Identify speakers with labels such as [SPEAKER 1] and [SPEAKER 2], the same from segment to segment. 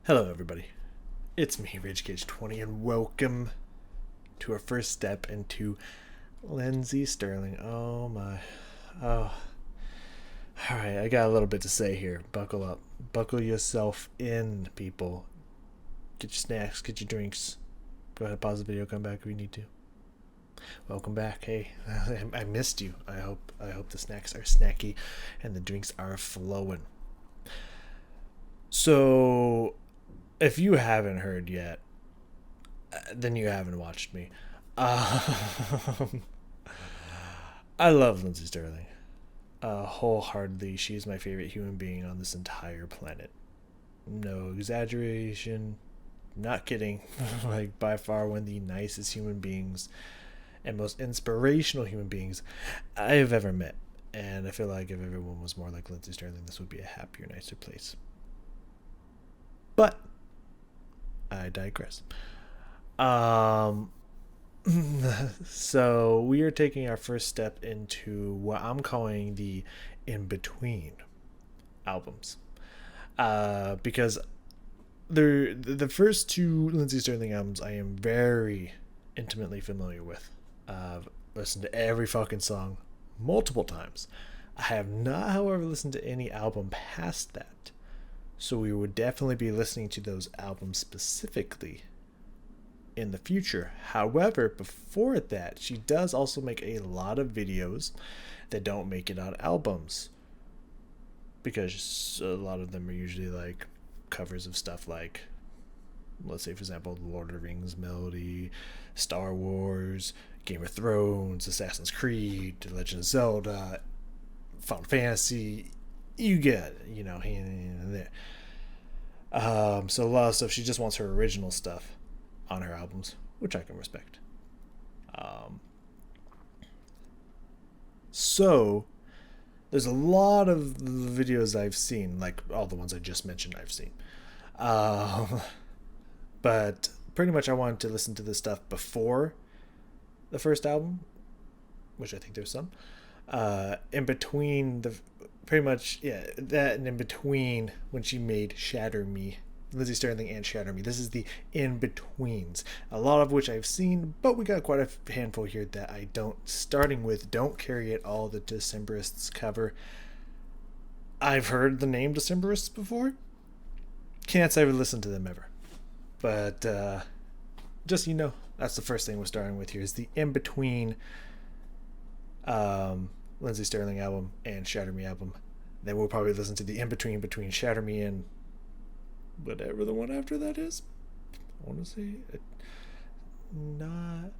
[SPEAKER 1] Hello, everybody. It's me, RageCage20, and welcome to our first step into Lindsey Stirling. Oh my. Oh. Alright, I got a little bit to say here. Buckle up. Buckle yourself in, people. Get your snacks, get your drinks. Go ahead, pause the video, come back if we need to. Welcome back. Hey, I missed you. I hope the snacks are snacky and the drinks are flowing. So, if you haven't heard yet, then you haven't watched me. Um, I love Lindsey Stirling. Wholeheartedly, she's my favorite human being on this entire planet. No exaggeration. Not kidding. Like, by far one of the nicest human beings and most inspirational human beings I have ever met. And I feel like if everyone was more like Lindsey Stirling, this would be a happier, nicer place. But I digress. Um, so we are taking our first step into what I'm calling the in between albums, because the first two Lindsey Stirling albums I am very intimately familiar with. I've listened to every fucking song multiple times. I have not, however, listened to any album past that. So we would definitely be listening to those albums specifically in the future. However, before that, she does also make a lot of videos that don't make it on albums, because a lot of them are usually like covers of stuff like, let's say for example, Lord of the Rings melody, Star Wars, Game of Thrones, Assassin's Creed, The Legend of Zelda, Final Fantasy. You get it, you know, here and there. So a lot of stuff, she just wants her original stuff on her albums, which I can respect. Um, so there's a lot of videos I've seen, like all the ones I just mentioned I've seen. Um, but pretty much I wanted to listen to this stuff before the first album, which I think there's some. In between the pretty much, yeah, that, and in between when she made Shatter Me, Lindsey Stirling and Shatter Me. This is the in betweens, a lot of which I've seen, but we got quite a handful here that I don't. Starting with Don't Carry It All, the Decemberists cover. I've heard the name Decemberists before. Can't say I've listened to them ever, but just, you know, that's the first thing we're starting with here is the in between Lindsey Stirling album and Shatter Me album. Then we'll probably listen to the in between Shatter Me and whatever the one after that is. I want to say not.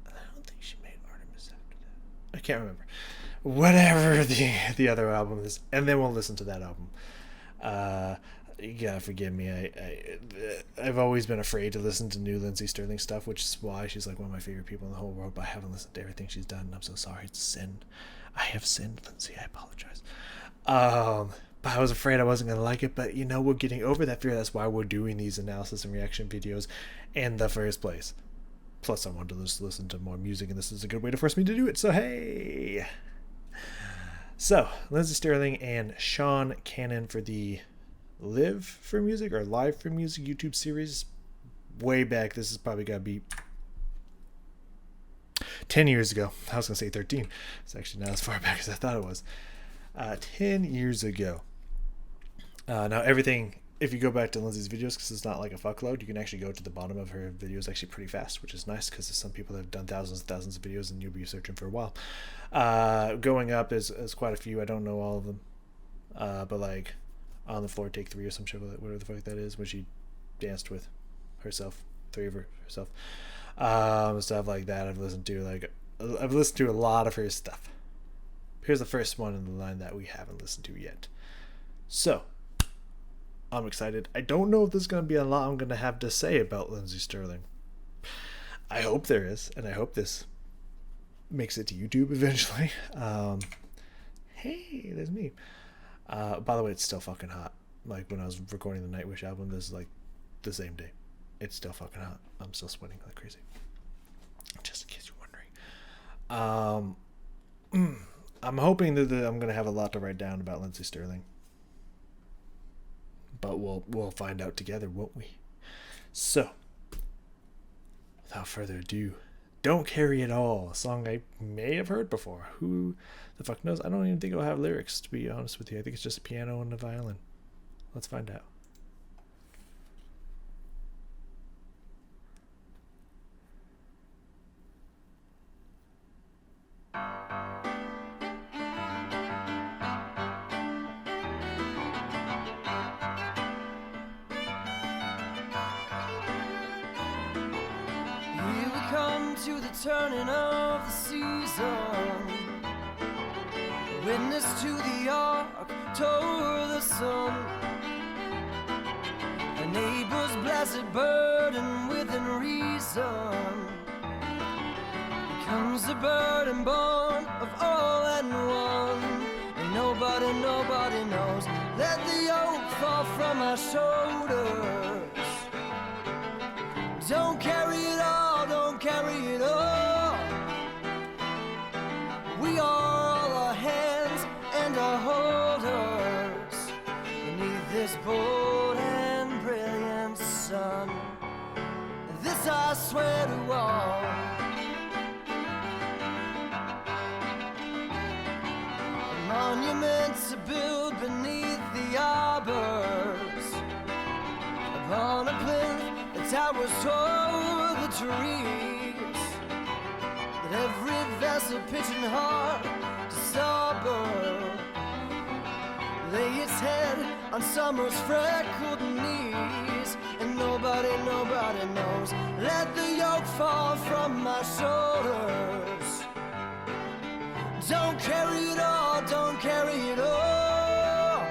[SPEAKER 1] I don't think she made Artemis after that. I can't remember. Whatever the other album is, and then we'll listen to that album. You gotta forgive me. I've always been afraid to listen to new Lindsey Stirling stuff, which is why she's like one of my favorite people in the whole world. But I haven't listened to everything she's done, and I'm so sorry. It's sin. I have sinned, Lindsey. I apologize. But I was afraid I wasn't gonna like it. But you know, we're getting over that fear. That's why we're doing these analysis and reaction videos in the first place. Plus, I wanted to just listen to more music, and this is a good way to force me to do it. So hey. So Lindsey Stirling and Sean Cannon for the Live for Music or Live for Music YouTube series. Way back, this is probably gotta be 10 years ago. I was gonna say 13. It's actually not as far back as I thought it was. 10 years ago. Now everything, if you go back to Lindsey's videos, because it's not like a fuckload, you can actually go to the bottom of her videos actually pretty fast, which is nice because there's some people that have done thousands and thousands of videos and you'll be searching for a while. Going up is quite a few. I don't know all of them, but like On the Floor Take 3 or some shit, whatever the fuck that is, when she danced with herself, three of herself, stuff like that. I've listened to a lot of her stuff. Here's the first one in the line that we haven't listened to yet. So I'm excited. I don't know if there's going to be a lot I'm going to have to say about Lindsey Stirling. I hope there is, and I hope this makes it to YouTube eventually. Hey, there's me. By the way, it's still fucking hot. Like when I was recording the Nightwish album, this is like the same day. It's still fucking hot. I'm still sweating like crazy. Just in case you're wondering. I'm hoping that I'm going to have a lot to write down about Lindsey Stirling. but we'll find out together, won't we? So, without further ado, Don't Carry It All, a song I may have heard before. Who the fuck knows? I don't even think it'll have lyrics, to be honest with you. I think it's just a piano and a violin. Let's find out.
[SPEAKER 2] To the turning of the season, witness to the arc toward the sun, a neighbor's blessed burden within reason becomes the burden born of all and one, and nobody knows. Let the yoke fall from my shoulders. Don't carry it all, don't carry it all. We are all our hands and our holders beneath this bold and brilliant sun. This I swear to all. A monument to build beneath the arbors, upon a plinth towers toward the trees, that every vessel pitching hard to starboard lay its head on summer's freckled knees, and nobody knows. Let the yoke fall from my shoulders. Don't carry it all, don't carry it all.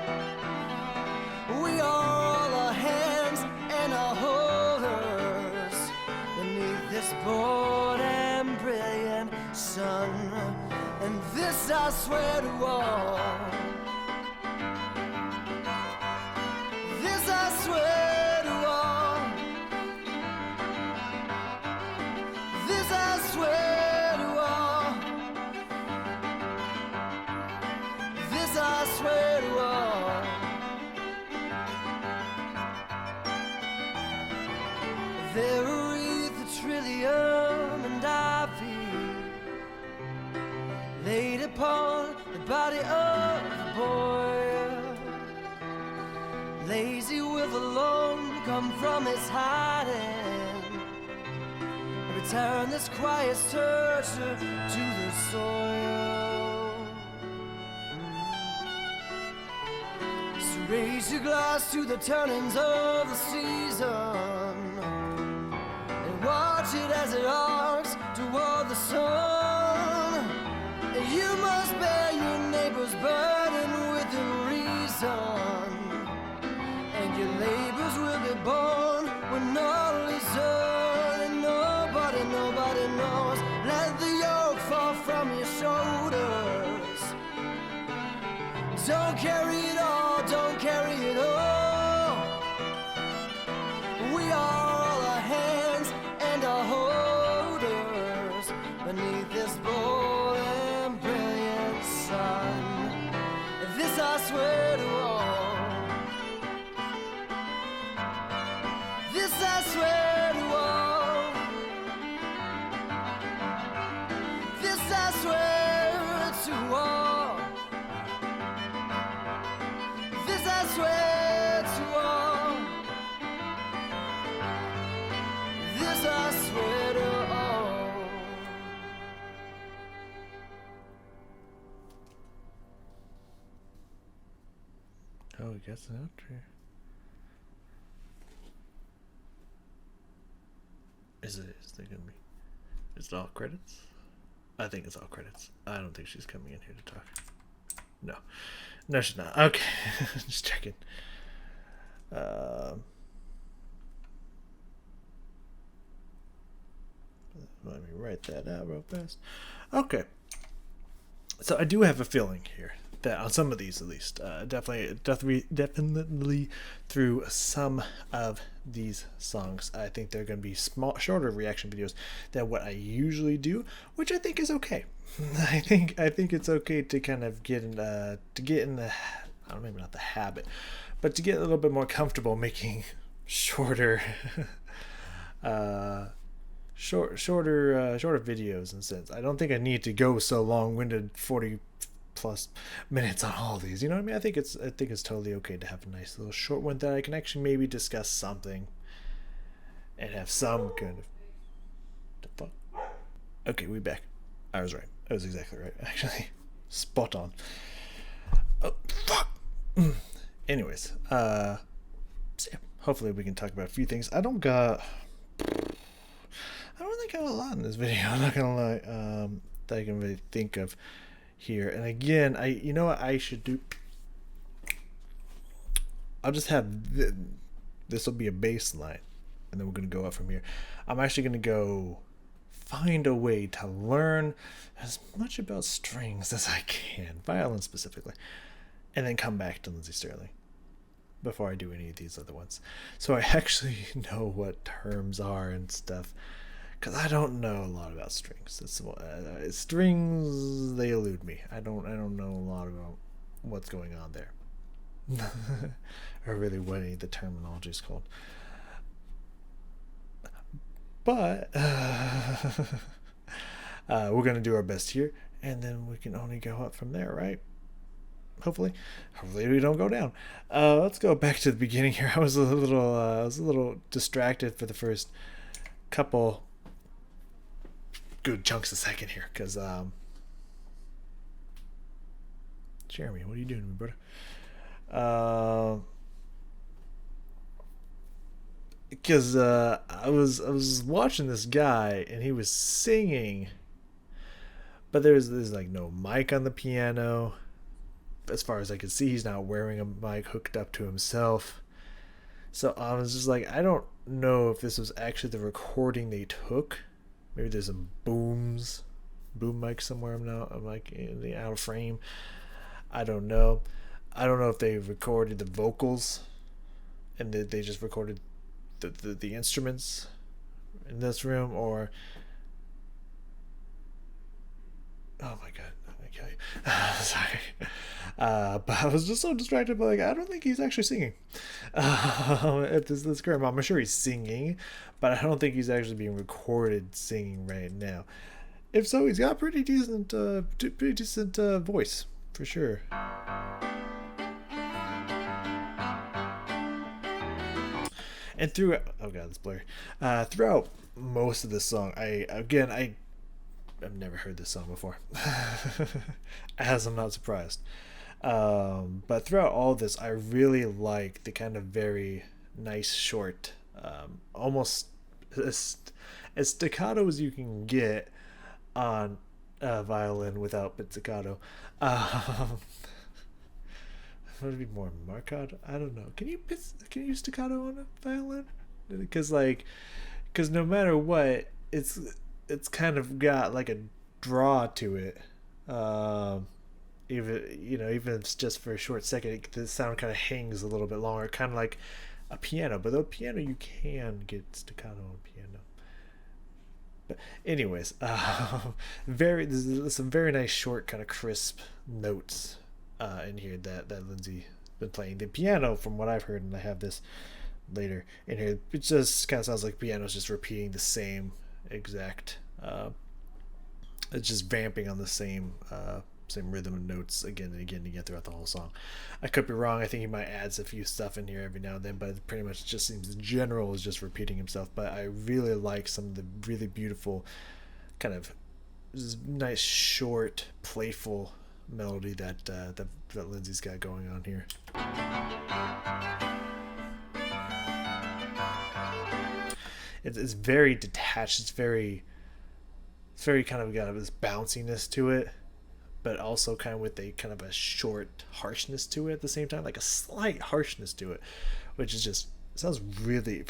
[SPEAKER 2] We are all our hands and our holders beneath this bold and brilliant sun, and this I swear to all. This I swear to all. This I swear to all. This I swear to all. There wreath the trillium and ivy laid upon the body of the boy, lazy with alone come from his hiding, return this quiet searcher to the soil. So raise your glass to the turnings of the season, watch it as it arcs toward the sun. You must bear your neighbor's burden within reason, and your labors will be born when all is done. And nobody knows. Let the yoke fall from your shoulders. Don't carry it all, don't carry it all. We are all our hands and our holders beneath this bold and brilliant sun. This I swear to all. This I swear to all. This I swear to all. This I swear to all. This I swear to all.
[SPEAKER 1] Oh, we got some outro. Is there gonna be? Is it all credits? I think it's all credits. I don't think she's coming in here to talk. No, she's not. Okay, just checking. Let me write that out real fast. Okay. So I do have a feeling here that on some of these, at least, definitely through some of these songs, I think they're going to be shorter reaction videos than what I usually do, which I think is okay. I think it's okay to kind of get in the I don't know, maybe not the habit, But to get a little bit more comfortable making shorter shorter videos instead. I don't think I need to go so long-winded, 40 plus minutes on all these. You know what I mean? I think it's totally okay to have a nice little short one that I can actually maybe discuss something and have some kind of the fuck. Okay, we back. I was right. I was exactly right. Actually, spot on. Oh fuck. Anyways, so yeah, hopefully we can talk about a few things. I don't really got a lot in this video. I'm not gonna lie. That I can really think of here. And again, you know what I should do? I'll just have this will be a baseline, and then we're gonna go up from here. I'm actually gonna go find a way to learn as much about strings as I can, violin specifically, and then come back to Lindsey Stirling before I do any of these other ones, so I actually know what terms are and stuff, because I don't know a lot about strings. Strings, they elude me. I don't know a lot about what's going on there or really what any of the terminology is called, but we're gonna do our best here, and then we can only go up from there, right? Hopefully we don't go down. Let's go back to the beginning here. I was a little distracted for the first couple good chunks a second here, because Jeremy, what are you doing to me, brother? Because I was watching this guy, and he was singing, but there's like no mic on the piano. As far as I could see, he's not wearing a mic hooked up to himself. So I was just like, I don't know if this was actually the recording they took. Maybe there's some boom mic somewhere. I'm like in the out of frame. I don't know. I don't know if they recorded the vocals and they just recorded the instruments in this room, or oh my god. Sorry. But I was just so distracted by, like, I don't think he's actually singing at this current moment. I'm sure he's singing, but I don't think he's actually being recorded singing right now. If so, he's got a pretty decent voice for sure. And throughout, oh god, it's blurry. Throughout most of this song, I've never heard this song before, as I'm not surprised. But throughout all this, I really like the kind of very nice short, almost as staccato as you can get on a violin without pizzicato. Would it be more marcato? I don't know. Can you staccato on a violin? Because no matter what, it's kind of got like a draw to it. Even if it's just for a short second, the sound kind of hangs a little bit longer, kind of like a piano. But the piano, you can get staccato on piano. But anyways, there's some very nice short, kind of crisp notes in here that Lindsey been playing. The piano, from what I've heard, and I have this later in here, it just kind of sounds like piano's just repeating the same exact it's just vamping on the same rhythm and notes again and again throughout the whole song. I could be wrong. I think he might add a few stuff in here every now and then, but it pretty much just seems in general is just repeating himself. But I really like some of the really beautiful kind of nice short playful melody that Lindsey's got going on here. It's very detached. It's very kind of got this bounciness to it, but also kind of with a kind of a short harshness to it at the same time, like a slight harshness to it, which is just sounds really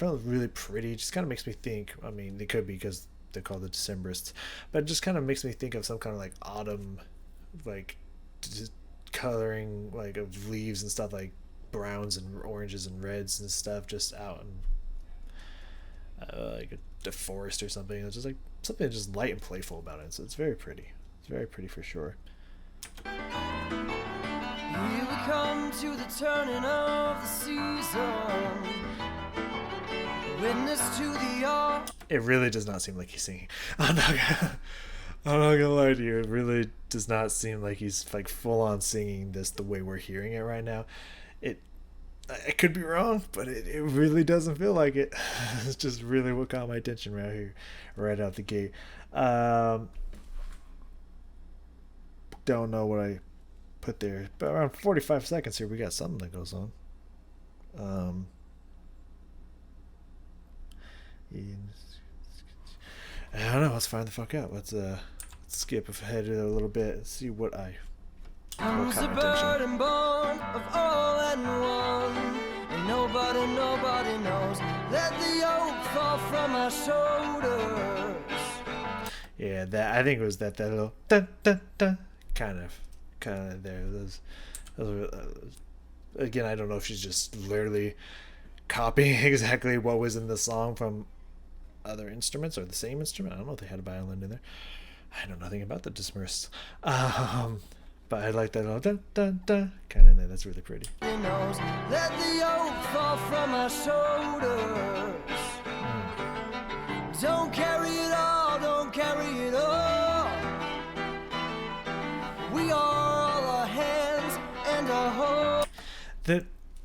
[SPEAKER 1] pretty. It just kind of makes me think. I mean, they could be because they're called the Decemberists, but it just kind of makes me think of some kind of like autumn, like just coloring like of leaves and stuff, like browns and oranges and reds and stuff, just out in like a forest or something. It's just like something just light and playful about it. So it's very pretty. It's very pretty for sure.
[SPEAKER 2] Here we come to the turning of the witness to the art.
[SPEAKER 1] It really does not seem like he's singing. I'm not gonna lie to you. It really does not seem like he's like full on singing this the way we're hearing it right now. I could be wrong, but it really doesn't feel like it. It's just really what caught my attention right here, right out the gate. Don't know what I put there, but around 45 seconds here, we got something that goes on. I don't know. Let's find the fuck out. Let's skip ahead a little bit and see what
[SPEAKER 2] Comes the bird and bone of all and one, and nobody knows. Let the yoke fall from our shoulders.
[SPEAKER 1] Yeah, that I think it was that little dun, dun, dun, kind of there. Those were, again, I don't know if she's just literally copying exactly what was in the song from other instruments or the same instrument. I don't know if they had a violin in there. I know nothing about the dispersed. But I like that little dun dun dun kind of in there. That's really pretty.
[SPEAKER 2] Let the yoke fall from our shoulders. Don't carry it all, don't carry it all. We are all a hands and a hoe.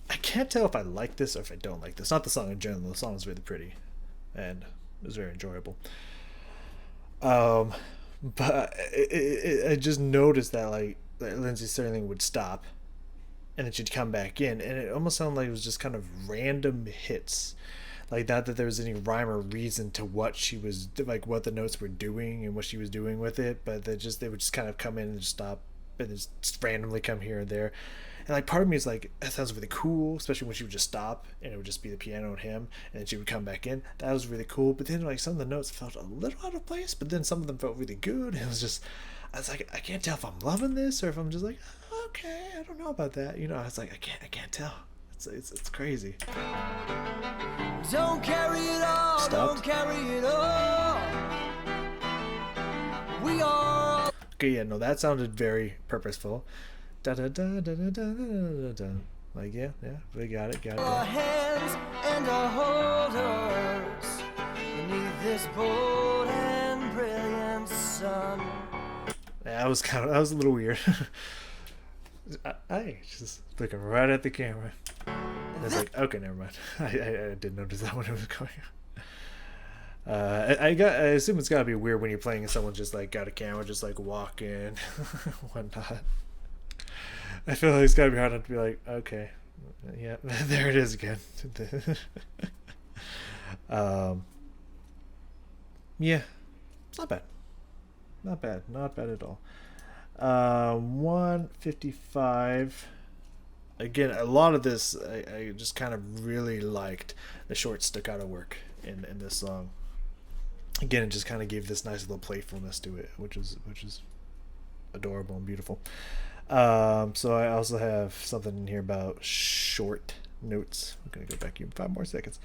[SPEAKER 1] I can't tell if I like this or if I don't like this. Not the song in general. The song is really pretty and it was very enjoyable. But I just noticed that like Lindsey Stirling would stop and then she'd come back in, and it almost sounded like it was just kind of random hits, like not that there was any rhyme or reason to what she was like, what the notes were doing and what she was doing with it, but they would just kind of come in and just stop and just randomly come here and there. And like part of me is like, that sounds really cool, especially when she would just stop and it would just be the piano and him, and then she would come back in. That was really cool. But then like some of the notes felt a little out of place, but then some of them felt really good. And it was just, I was like, I can't tell if I'm loving this or if I'm just like, okay, I don't know about that. You know, I was like, I can't tell. It's crazy.
[SPEAKER 2] Don't carry it all.
[SPEAKER 1] Stopped.
[SPEAKER 2] Don't carry it all. We are.
[SPEAKER 1] Okay, yeah, no, that sounded very purposeful. Da da da da da da da da. Like yeah, we got it.
[SPEAKER 2] Our hands and our holders beneath this bold and brilliant sun.
[SPEAKER 1] That was a little weird. I just looking right at the camera. And it's like, okay, never mind. I didn't notice that when it was going on. I assume it's gotta be weird when you're playing and someone just like got a camera, just like walking, whatnot. I feel like it's gotta be hard not to be like, okay, yeah, there it is again. Yeah, it's not bad, not bad at all. 155. Again, a lot of this I just kind of really liked the short staccato work in this song. Again, it just kind of gave this nice little playfulness to it, which is adorable and beautiful. So I also have something in here about short notes. I'm gonna go back even 5 more seconds.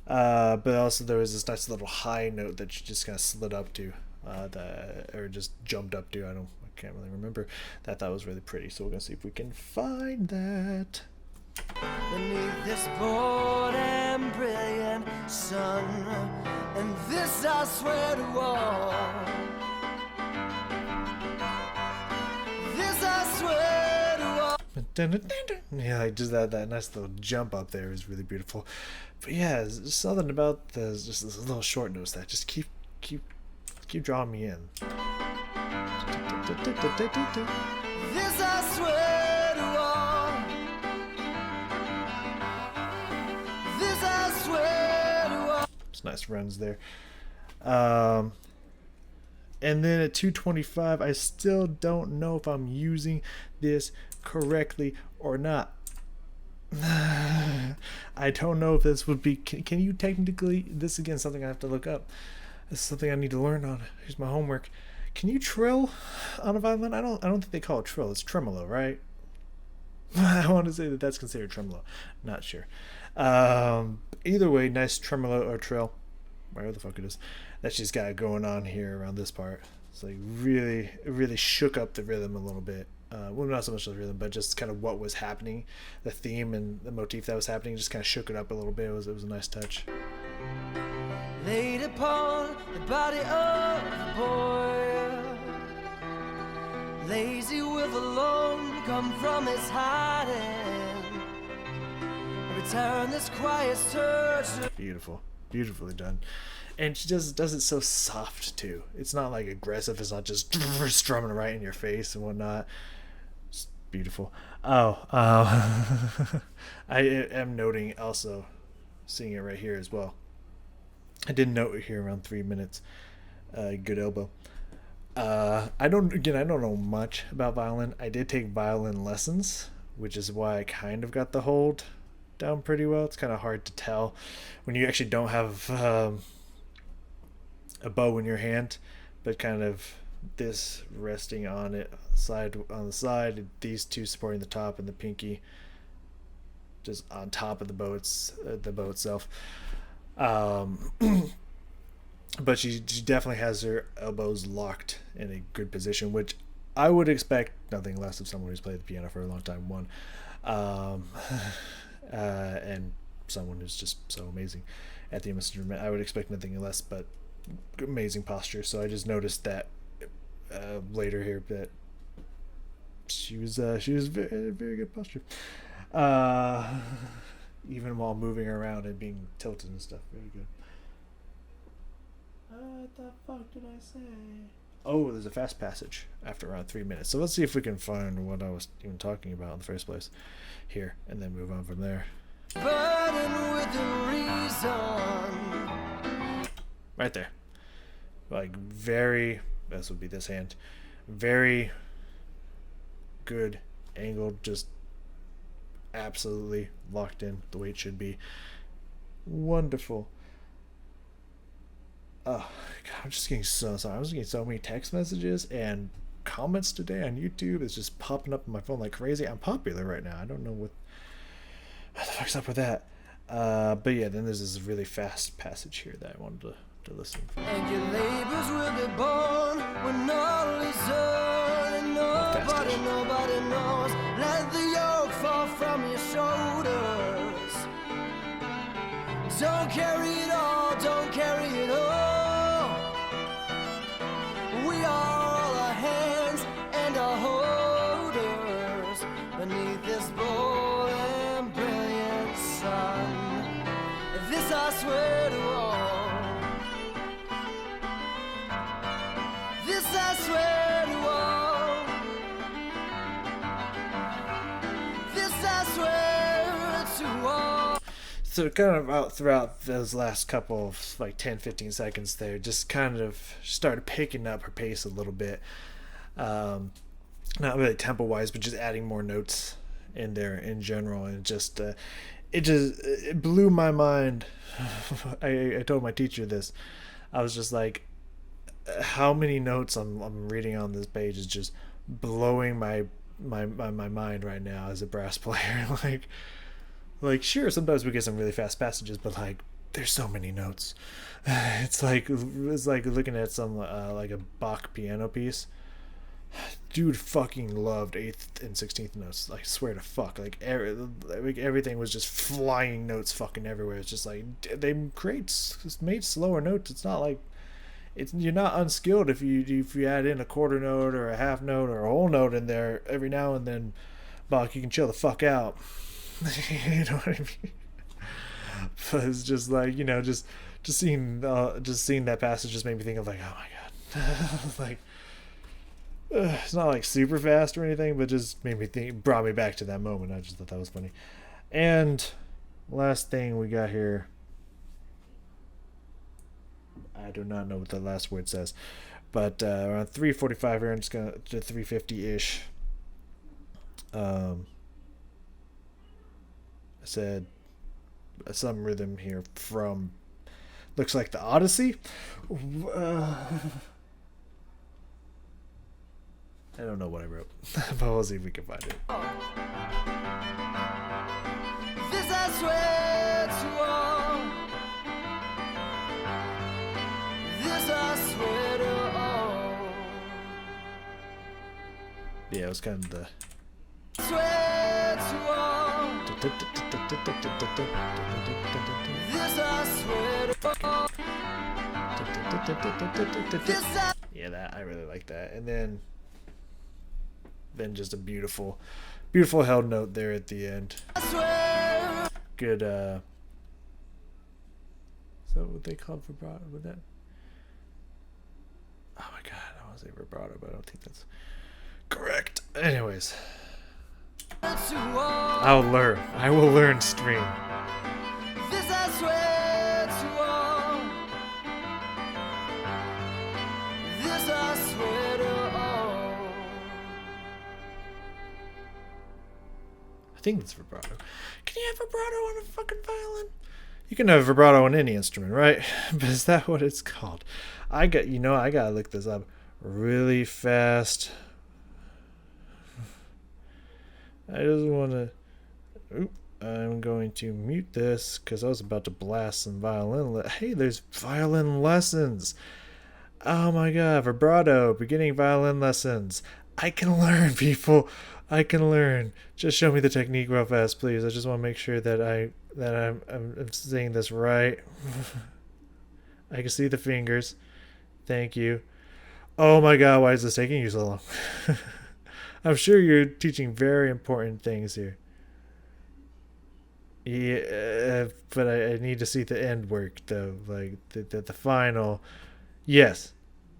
[SPEAKER 1] But also there was this nice little high note that she just kind of slid up to, or just jumped up to. I can't really remember. That was really pretty. So we're gonna see if we can find that.
[SPEAKER 2] Beneath this bold and brilliant sun, and this I swear to all. This I swear to all.
[SPEAKER 1] Yeah, like just that nice little jump up there is really beautiful. But yeah, there's something about just this little short notes that just keep drawing me in.
[SPEAKER 2] This I swear to all. This I swear to all.
[SPEAKER 1] It's nice runs there. And then at 225, I still don't know if I'm using this correctly or not. I don't know if this would be. Can you technically? This again something I have to look up. This is something I need to learn on. Here's my homework. Can you trill on a violin? I don't think they call it trill. It's tremolo, right? I want to say that that's considered tremolo. Not sure. Either way, nice tremolo or trill, whatever the fuck it is, that she's got going on here around this part. It's like really shook up the rhythm a little bit. Well, not so much the rhythm, but just kind of what was happening, the theme and the motif that was happening, just kind of shook it up a little bit. It was a nice touch.
[SPEAKER 2] laid upon the body of the boy, lazy with alone come from his hiding, return this quiet search.
[SPEAKER 1] Beautiful, beautifully done. And she just does it so soft too. It's not like aggressive. It's not just strumming right in your face and whatnot. It's beautiful. I am noting also, seeing it right here as well. I did note it here around 3 minutes. Good elbow. I don't know much about violin. I did take violin lessons, which is why I kind of got the hold down pretty well. It's kind of hard to tell when you actually don't have a bow in your hand, but kind of this resting on it on the side, these two supporting the top, and the pinky just on top of the bow itself. But she definitely has her elbows locked in a good position, which I would expect nothing less of someone who's played the piano for a long time. And someone who's just so amazing at the instrument. I would expect nothing less but amazing posture. So I just noticed that later here that she was very, very good posture, even while moving around and being tilted and stuff. Very good. What the fuck did I say? Oh, there's a fast passage after around 3 minutes. So let's see if we can find what I was even talking about in the first place here, and then move on from there.
[SPEAKER 2] Burden with the reason.
[SPEAKER 1] Right there. Like, this would be this hand. Very good angled, just absolutely locked in the way it should be. Wonderful. Oh, God, I'm just getting so sorry. I was getting so many text messages and comments today on YouTube. It's just popping up on my phone like crazy. I'm popular right now. I don't know what the fuck's up with that. But yeah, then there's this really fast passage here that I wanted to listen for.
[SPEAKER 2] And your labors will be born when all is done, and nobody knows. Let the yoke fall from your shoulders. Don't carry it all, don't carry it all. We are all our hands and our holders beneath this bold and brilliant sun. This I swear to all. This I swear to all. This I swear to all.
[SPEAKER 1] So kind of out throughout those last couple of like 10-15 seconds there, just kind of started picking up her pace a little bit. Not really tempo wise, but just adding more notes in there in general, and just it blew my mind. I told my teacher this. I was just like, how many notes I'm reading on this page is just blowing my mind right now as a brass player. Like sure, sometimes we get some really fast passages, but like there's so many notes. It's like looking at some like a Bach piano piece. Dude fucking loved 8th and 16th notes. Like, swear to fuck. Like everything was just flying notes fucking everywhere. It's just like they made slower notes. It's not like you're not unskilled if you add in a quarter note or a half note or a whole note in there every now and then. Bach, you can chill the fuck out. You know what I mean? But it's just like, just seeing that passage just made me think of like, oh my god. Like, it's not like super fast or anything, but just brought me back to that moment. I just thought that was funny. And last thing we got here, I do not know what the last word says, but around 3:45 here, I'm just gonna to 3:50-ish. I said some rhythm here from looks like the Odyssey. I don't know what I wrote, but we'll see if we can find it.
[SPEAKER 2] This I swear to all. This I swear to all.
[SPEAKER 1] Yeah, it was kind of the.
[SPEAKER 2] Swear to all. This I swear to
[SPEAKER 1] Yeah, that I really like that. And then just a beautiful held note there at the end. Good is that what they called vibrato? Would that? Oh my god, I want to say vibrato, but I don't think that's correct. Anyways, I will learn string.
[SPEAKER 2] This I swear to all. This I swear to all.
[SPEAKER 1] I think it's vibrato. Can you have vibrato on a fucking violin? You can have vibrato on any instrument, right? But is that what it's called? I gotta look this up really fast. I just want to. I'm going to mute this because I was about to blast some violin. Hey, there's violin lessons. Oh my god, vibrato, beginning violin lessons. I can learn, people. I can learn. Just show me the technique real fast, please. I just want to make sure that I'm saying this right. I can see the fingers. Thank you. Oh my god, why is this taking you so long? I'm sure you're teaching very important things here. Yeah, but I need to see the end work though, like the final. Yes,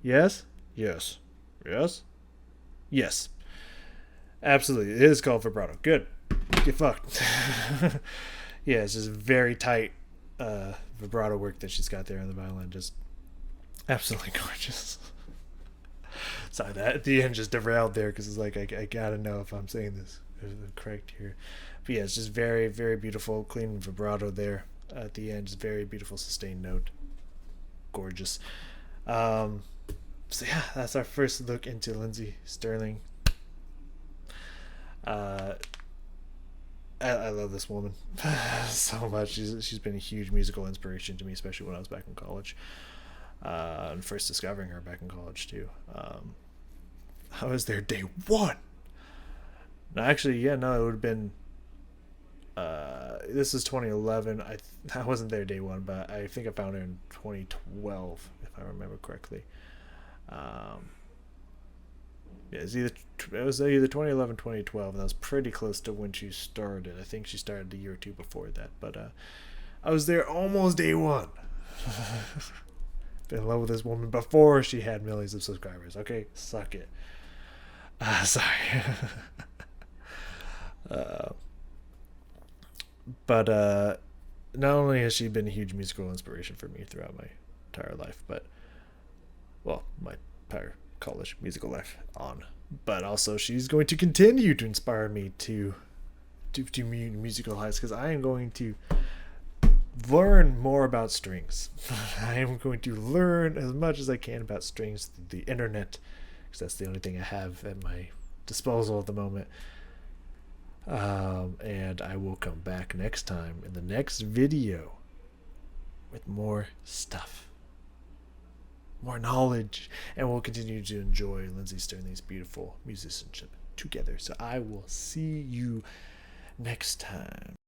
[SPEAKER 1] yes, yes, yes, yes. Absolutely, it is called vibrato. Good. Get fucked. Yeah, it's just very tight vibrato work that she's got there on the violin. Just absolutely gorgeous. Sorry, that at the end just derailed there because it's like I gotta know if I'm saying this correct here. But yeah, it's just very, very beautiful, clean vibrato there at the end. Just very beautiful sustained note. Gorgeous. So yeah, that's our first look into Lindsey Stirling. I love this woman so much. She's been a huge musical inspiration to me, especially when I was back in college. And first discovering her back in college too. I was there day one. No, actually, yeah, no, it would have been. This is 2011. I wasn't there day one, but I think I found her in 2012, if I remember correctly. Yeah, it was either 2011, 2012, and that was pretty close to when she started. I think she started a year or two before that, but I was there almost day one. Been in love with this woman before she had millions of subscribers. Okay, suck it. Sorry. But not only has she been a huge musical inspiration for me throughout my entire life, but my entire college musical life on, but also she's going to continue to inspire me to musical heights because I am going to learn more about strings. I am going to learn as much as I can about strings through the internet because that's the only thing I have at my disposal at the moment. And I will come back next time in the next video with more stuff, more knowledge, and we'll continue to enjoy Lindsey Stirling's beautiful musicianship together. So I will see you next time.